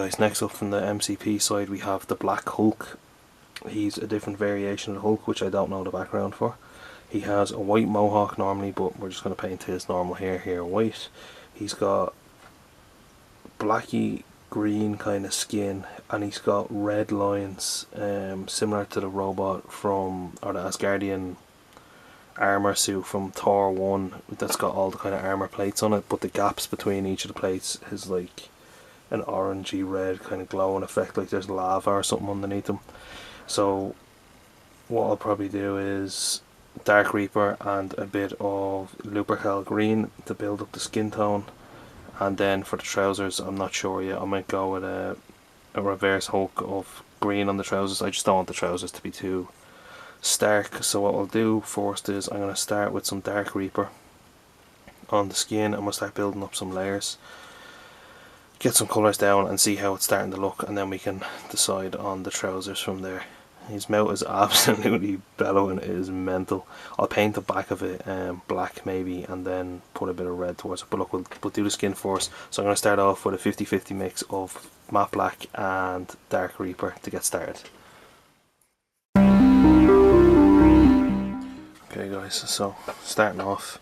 guys, next up from the MCP side we have the Black Hulk. He's a different variation of the Hulk, which I don't know the background for. He has a white mohawk normally, but we're just going to paint his normal hair here white. He's got blacky green kind of skin, and he's got red lines, similar to the robot from, or the Asgardian armor suit from Thor 1, that's got all the kind of armor plates on it, but the gaps between each of the plates is like an orangey red kind of glowing effect, like there's lava or something underneath them. So what I'll probably do is Dark Reaper and a bit of Lupercal green to build up the skin tone, and then for the trousers I'm not sure yet, I might go with a reverse Hulk of green on the trousers. I just don't want the trousers to be too stark, so what I'll do first is I'm going to start with some Dark Reaper on the skin. I'm going to start building up some layers, get some colours down and see how it's starting to look, and then we can decide on the trousers from there. His mouth is absolutely bellowing, it is mental. I'll paint the back of it black maybe, and then put a bit of red towards it, but look, we'll do the skin first. So I'm going to start off with a 50-50 mix of matte black and Dark Reaper to get started. Okay guys, so starting off,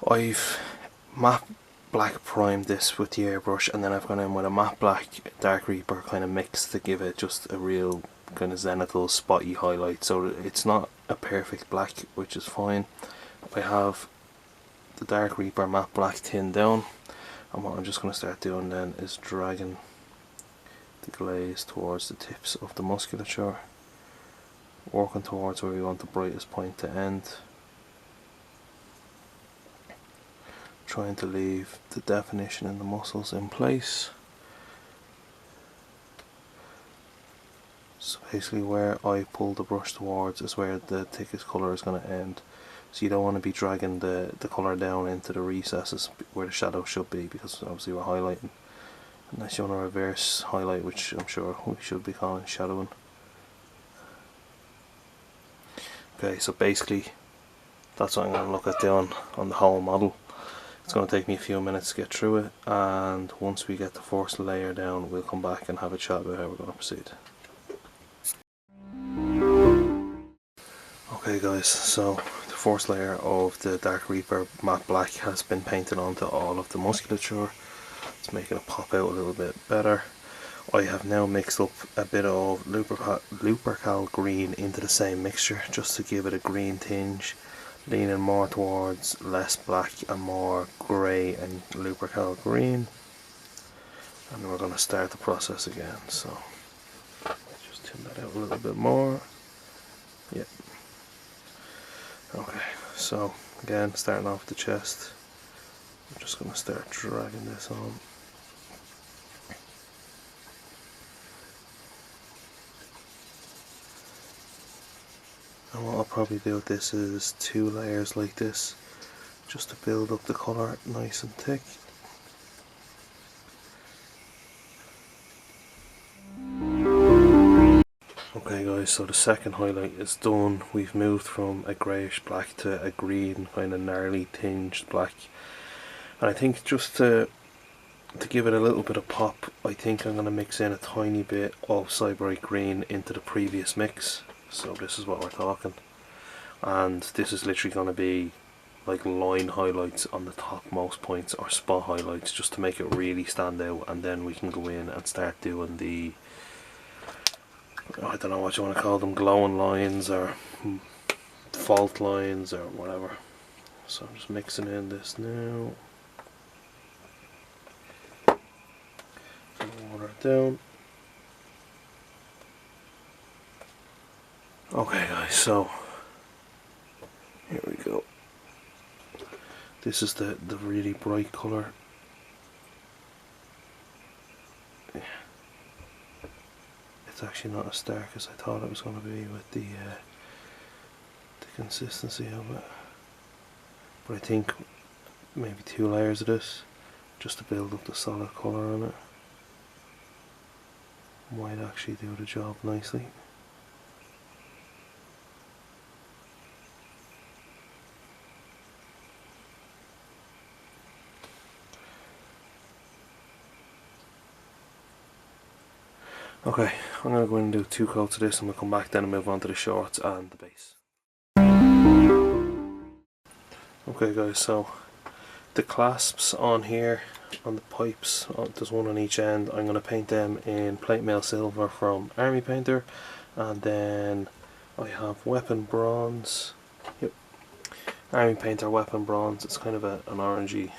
I've matte black primed this with the airbrush, and then I've gone in with a matte black Dark Reaper kind of mix to give it just a real kind of zenithal spotty highlight. So it's not a perfect black, which is fine. I have the Dark Reaper matte black thinned down, and what I'm just going to start doing then is dragging the glaze towards the tips of the musculature, working towards where we want the brightest point to end, trying to leave the definition in the muscles in place. So basically where I pull the brush towards is where the thickest colour is going to end, so you don't want to be dragging the colour down into the recesses where the shadow should be, because obviously we're highlighting, unless you want to reverse highlight, which I'm sure we should be calling shadowing. Okay, so basically that's what I'm going to look at doing on the whole model. It's going to take me a few minutes to get through it, and once we get the first layer down we'll come back and have a chat about how we're going to proceed. Okay guys, so the first layer of the Dark Reaper matte black has been painted onto all of the musculature. It's making it pop out a little bit better. I have now mixed up a bit of Lupercal green into the same mixture, just to give it a green tinge, leaning more towards less black and more grey and Lupercal green. And we're going to start the process again, so just tune that out a little bit more. Yep. Okay, so again, starting off the chest, I'm just going to start dragging this on. And what I'll probably do with this is 2 layers like this, just to build up the colour nice and thick. Okay guys, so the second highlight is done. We've moved from a greyish black to a green, kind of gnarly tinged black. And I think just to give it a little bit of pop, I think I'm going to mix in a tiny bit of Cyberite green into the previous mix. So this is what we're talking. And this is literally going to be like line highlights on the topmost points, or spot highlights, just to make it really stand out. And then we can go in and start doing the, I don't know what you want to call them, glowing lines or fault lines or whatever. So I'm just mixing in this now. Water it down. Okay guys, so here we go. This is the really bright colour. Yeah. It's actually not as dark as I thought it was going to be with the consistency of it. But I think maybe 2 layers of this, just to build up the solid colour on it, might actually do the job nicely. Okay, I'm going to go in and do 2 coats of this and we'll come back then and move on to the shorts and the base. Okay guys, so the clasps on here, on the pipes, there's one on each end. I'm going to paint them in plate mail silver from Army Painter, and then I have weapon bronze. Yep, Army Painter weapon bronze. It's kind of an orangey,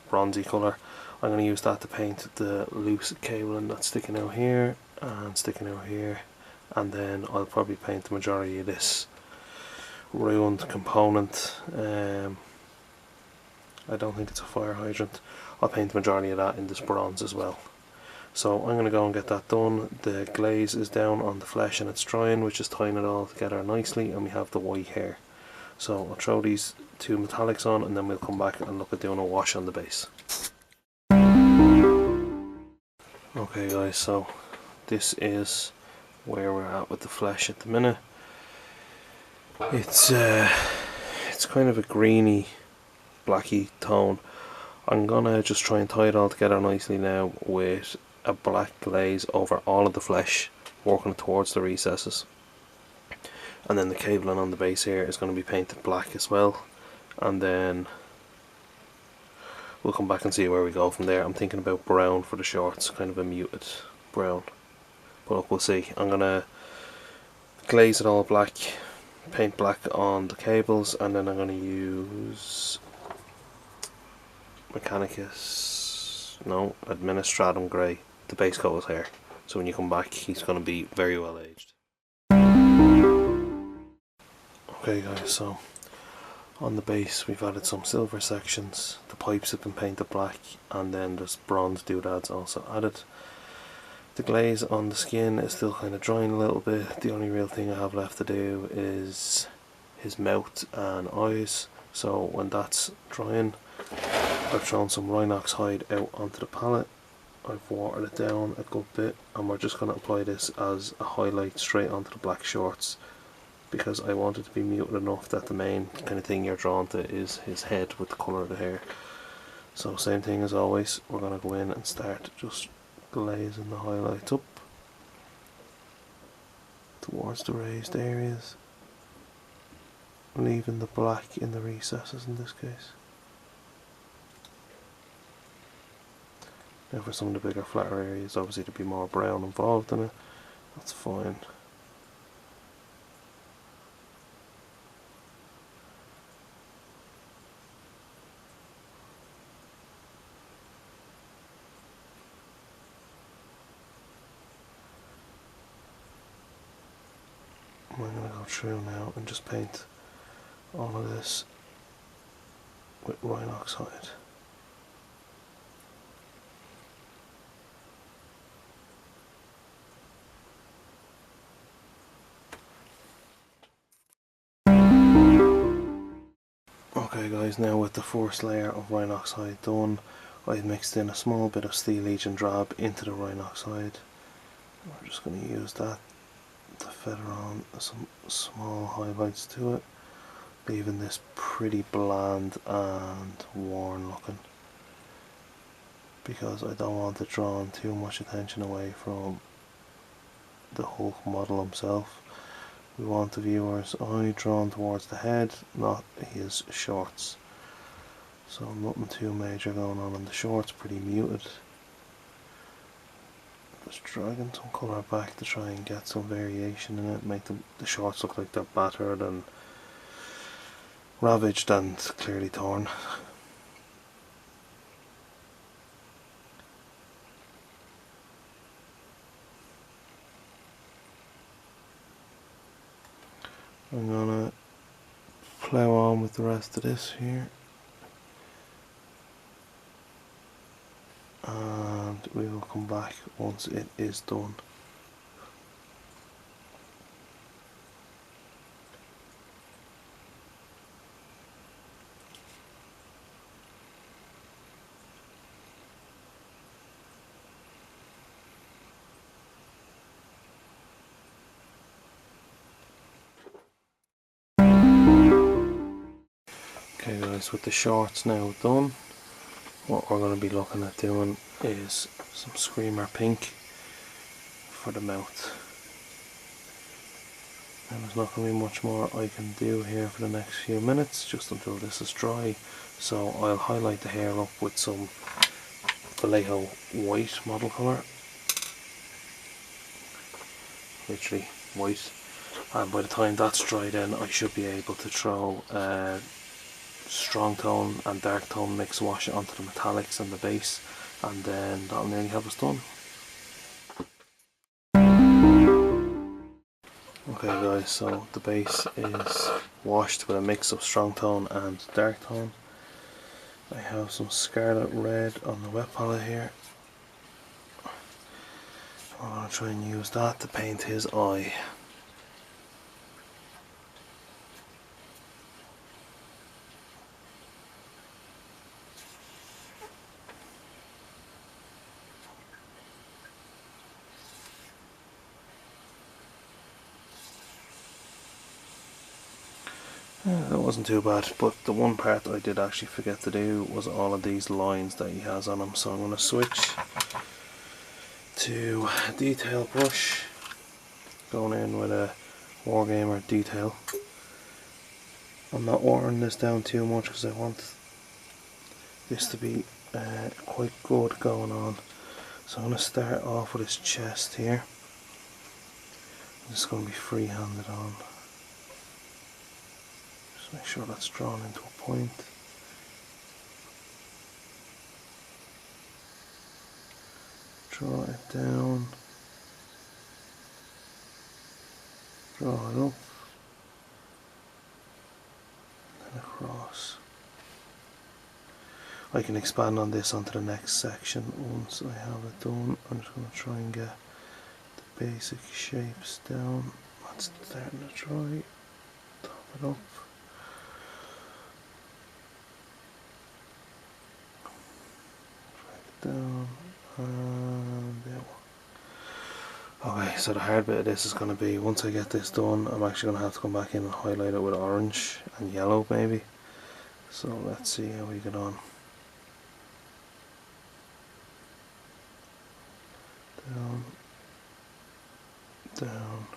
bronzy colour. I'm going to use that to paint the loose cabling that's sticking out here and sticking out here, and then I'll probably paint the majority of this ruined component. I don't think it's a fire hydrant. I'll paint the majority of that in this bronze as well. So I'm going to go and get that done. The glaze is down on the flesh and it's drying, which is tying it all together nicely, and we have the white hair. So I'll throw these 2 metallics on and then we'll come back and look at doing a wash on the base. Okay guys, so this is where we're at with the flesh at the minute. It's kind of a greeny, blacky tone. I'm gonna just try and tie it all together nicely now with a black glaze over all of the flesh, working towards the recesses. And then the cabling on the base here is going to be painted black as well, and then we'll come back and see where we go from there. I'm thinking about brown for the shorts, kind of a muted brown, but look, we'll see. I'm gonna glaze it all black, paint black on the cables, and then I'm gonna use Administratum Grey, the base coat his hair, so when you come back he's going to be very well aged. Okay guys, so on the base we've added some silver sections, the pipes have been painted black, and then there's bronze doodads also added. The glaze on the skin is still kind of drying a little bit. The only real thing I have left to do is his mouth and eyes, so when that's drying I've thrown some Rhinox hide out onto the palette. I've watered it down a good bit, and we're just going to apply this as a highlight straight onto the black shorts, because I want it to be muted enough that the main kind of thing you're drawn to is his head with the colour of the hair. So same thing as always, we're going to go in and start just glazing the highlights up towards the raised areas, leaving the black in the recesses in this case. Now for some of the bigger flatter areas, obviously there'd be more brown involved in it, that's fine. I'm going to go through now and just paint all of this with Rhinox hide. Okay guys, now with the first layer of Rhinox hide done, I've mixed in a small bit of Steel Legion drab into the Rhinox hide. We're just going to use that to feather on some small highlights to it, leaving this pretty bland and worn looking, because I don't want it drawing too much attention away from the Hulk model himself. We want the viewer's eye drawn towards the head, not his shorts. So nothing too major going on in the shorts, pretty muted. Just dragging some colour back to try and get some variation in it, make the shorts look like they're battered and ravaged and clearly torn. I'm gonna plough on with the rest of this here, and we will come back once it is done. Okay guys, with the shorts now done, what we're going to be looking at doing is some Screamer Pink for the mouth. And there's not going to be much more I can do here for the next few minutes, just until this is dry. So I'll highlight the hair up with some Vallejo white model colour, literally white, and by the time that's dry then I should be able to throw strong tone and dark tone mix wash onto the metallics and the base, and then that'll nearly have us done. Okay guys, so the base is washed with a mix of strong tone and dark tone. I have some scarlet red on the wet palette here. I'm going to try and use that to paint his eye. That wasn't too bad, but the one part I did actually forget to do was all of these lines that he has on him, so I'm going to switch to a detail brush, going in with a Wargamer detail. I'm not watering this down too much because I want this to be quite good going on. So I'm going to start off with his chest here. I'm just going to be free-handed on. Just make sure that's drawn into a point. Draw it down. Draw it up. And then across. I can expand on this onto the next section once I have it done. I'm just going to try and get the basic shapes down. That's starting to dry. Top it up. Drag it down. And there. Okay, so the hard bit of this is going to be, once I get this done, I'm actually going to have to come back in and highlight it with orange and yellow maybe. So let's see how we get on. Down, down,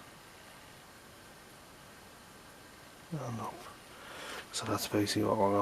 and up. So that's basically what we're going